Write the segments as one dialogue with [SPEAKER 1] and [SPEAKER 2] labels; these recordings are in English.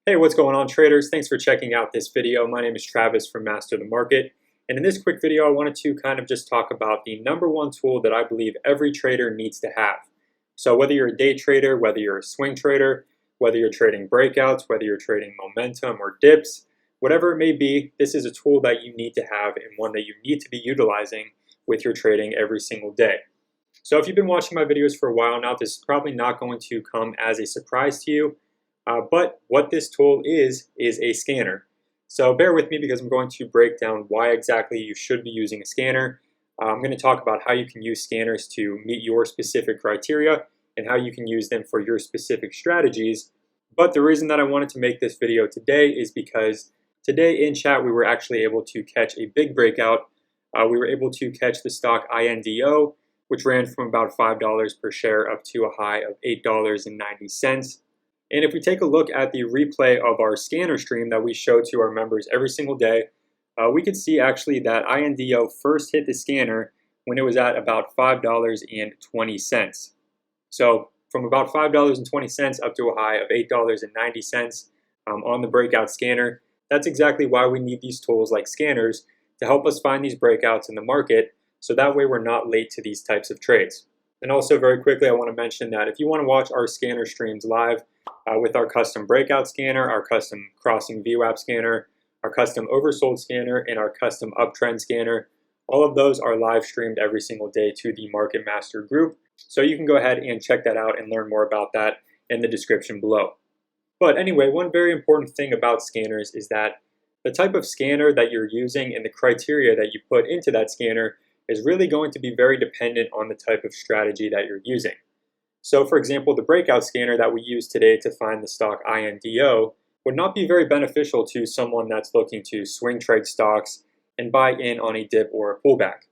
[SPEAKER 1] Hey, what's going on, traders? Thanks for checking out this video. My name is Travis from Master the Market. And in this quick video, I wanted to kind of just talk about the number one tool that I believe every trader needs to have. So whether you're a day trader, whether you're a swing trader, whether you're trading breakouts, whether you're trading momentum or dips, whatever it may be, this is a tool that you need to have and one that you need to be utilizing with your trading every single day. So if you've been watching my videos for a while now, this is probably not going to come as a surprise to you. But what this tool is a scanner. So bear with me because I'm going to break down why exactly you should be using a scanner. I'm going to talk about how you can use scanners to meet your specific criteria and how you can use them for your specific strategies. But the reason that I wanted to make this video today is because today in chat we were actually able to catch a big breakout. We were able to catch the stock INDO, which ran from about $5 per share up to a high of $8.90. And if we take a look at the replay of our scanner stream that we show to our members every single day, we could see actually that INDO first hit the scanner when it was at about $5.20. So from about $5.20 up to a high of $8.90 on the breakout scanner, that's exactly why we need these tools like scanners to help us find these breakouts in the market, so that way we're not late to these types of trades. And also very quickly, I want to mention that if you want to watch our scanner streams live with our custom breakout scanner, our custom crossing VWAP scanner, our custom oversold scanner, and our custom uptrend scanner, all of those are live streamed every single day to the Market Master group. So you can go ahead and check that out and learn more about that in the description below. But anyway, one very important thing about scanners is that the type of scanner that you're using and the criteria that you put into that scanner is really going to be very dependent on the type of strategy that you're using. So for example, the breakout scanner that we use today to find the stock INDO would not be very beneficial to someone that's looking to swing trade stocks and buy in on a dip or a pullback.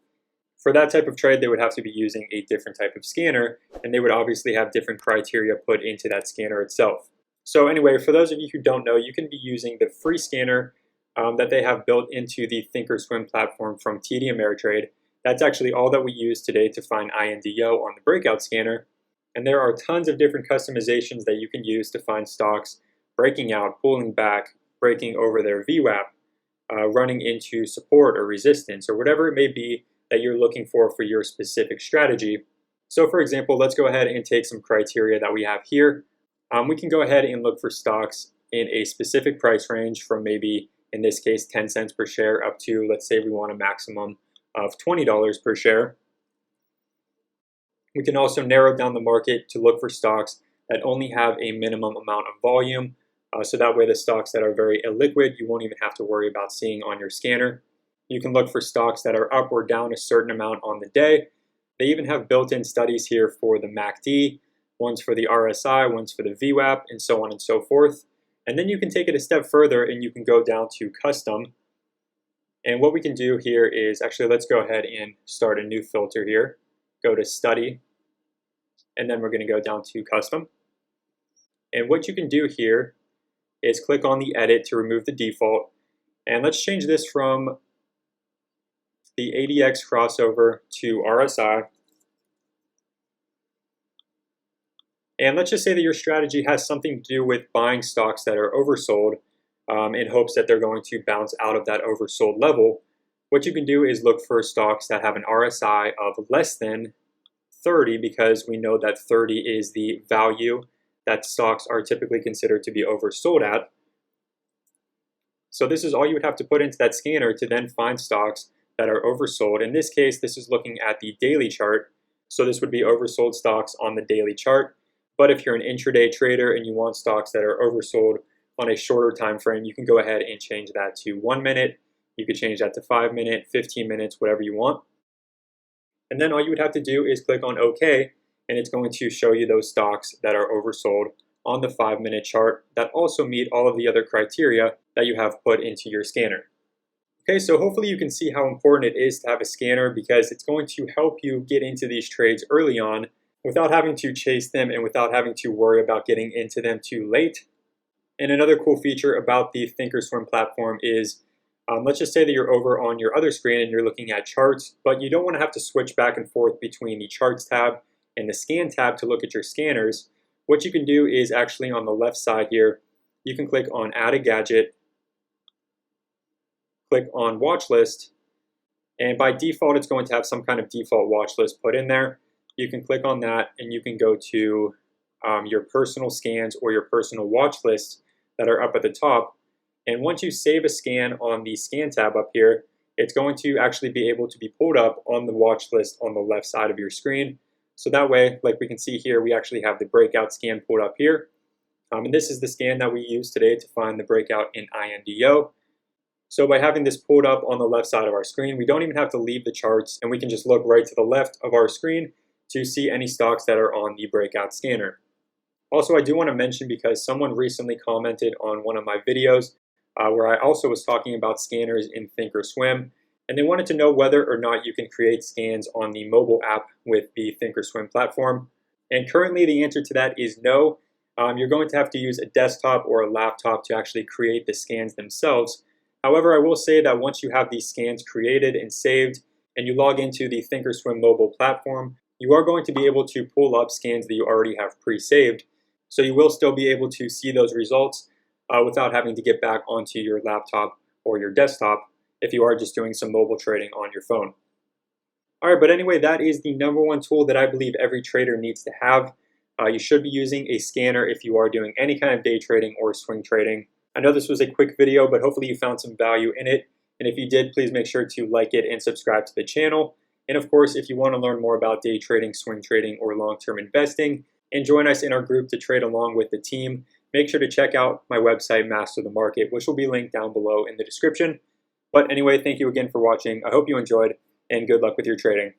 [SPEAKER 1] For that type of trade, they would have to be using a different type of scanner, and they would obviously have different criteria put into that scanner itself. So anyway, for those of you who don't know, you can be using the free scanner that they have built into the Thinkorswim platform from TD Ameritrade. That's actually all that we use today to find INDO on the breakout scanner. And there are tons of different customizations that you can use to find stocks breaking out, pulling back, breaking over their VWAP, running into support or resistance, or whatever it may be that you're looking for your specific strategy. So for example, let's go ahead and take some criteria that we have here. We can go ahead and look for stocks in a specific price range from maybe, in this case, 10 cents per share up to, let's say we want a maximum of $20 per share. We can also narrow down the market to look for stocks that only have a minimum amount of volume. So that way the stocks that are very illiquid, you won't even have to worry about seeing on your scanner. You can look for stocks that are up or down a certain amount on the day. They even have built-in studies here for the MACD, ones for the RSI, ones for the VWAP, and so on and so forth. And then you can take it a step further and you can go down to custom. And what we can do here is, actually, let's go ahead and start a new filter here. Go to study, and then we're going to go down to custom. And what you can do here is click on the edit to remove the default. And let's change this from the ADX crossover to RSI. And let's just say that your strategy has something to do with buying stocks that are oversold in hopes that they're going to bounce out of that oversold level. What you can do is look for stocks that have an RSI of less than 30, because we know that 30 is the value that stocks are typically considered to be oversold at. So this is all you would have to put into that scanner to then find stocks that are oversold. In this case, this is looking at the daily chart. So this would be oversold stocks on the daily chart. But if you're an intraday trader and you want stocks that are oversold on a shorter time frame, you can go ahead and change that to 1 minute. You could change that to 5 minutes, 15 minutes, whatever you want. And then all you would have to do is click on OK, and it's going to show you those stocks that are oversold on the 5-minute chart that also meet all of the other criteria that you have put into your scanner. Okay, so hopefully you can see how important it is to have a scanner, because it's going to help you get into these trades early on without having to chase them and without having to worry about getting into them too late. And another cool feature about the Thinkorswim platform is, let's just say that you're over on your other screen and you're looking at charts, but you don't want to have to switch back and forth between the charts tab and the scan tab to look at your scanners. What you can do is actually on the left side here, you can click on Add a Gadget, click on Watch List, and by default, it's going to have some kind of default watch list put in there. You can click on that and you can go to your personal scans or your personal watch lists that are up at the top. And once you save a scan on the Scan tab up here, it's going to actually be able to be pulled up on the watch list on the left side of your screen. So that way, like we can see here, we actually have the breakout scan pulled up here. And this is the scan that we use today to find the breakout in INDO. So by having this pulled up on the left side of our screen, we don't even have to leave the charts, and we can just look right to the left of our screen to see any stocks that are on the breakout scanner. Also, I do want to mention, because someone recently commented on one of my videos where I also was talking about scanners in Thinkorswim, and they wanted to know whether or not you can create scans on the mobile app with the Thinkorswim platform. And currently the answer to that is no. You're going to have to use a desktop or a laptop to actually create the scans themselves. However, I will say that once you have these scans created and saved, and you log into the Thinkorswim mobile platform, you are going to be able to pull up scans that you already have pre-saved. So you will still be able to see those results without having to get back onto your laptop or your desktop if you are just doing some mobile trading on your phone. All right, but anyway, that is the #1 tool that I believe every trader needs to have. You should be using a scanner if you are doing any kind of day trading or swing trading. I know this was a quick video, but hopefully you found some value in it. And if you did, please make sure to like it and subscribe to the channel. And of course, if you want to learn more about day trading, swing trading, or long-term investing, and join us in our group to trade along with the team, make sure to check out my website, Master the Market, which will be linked down below in the description. But anyway, thank you again for watching. I hope you enjoyed, and good luck with your trading.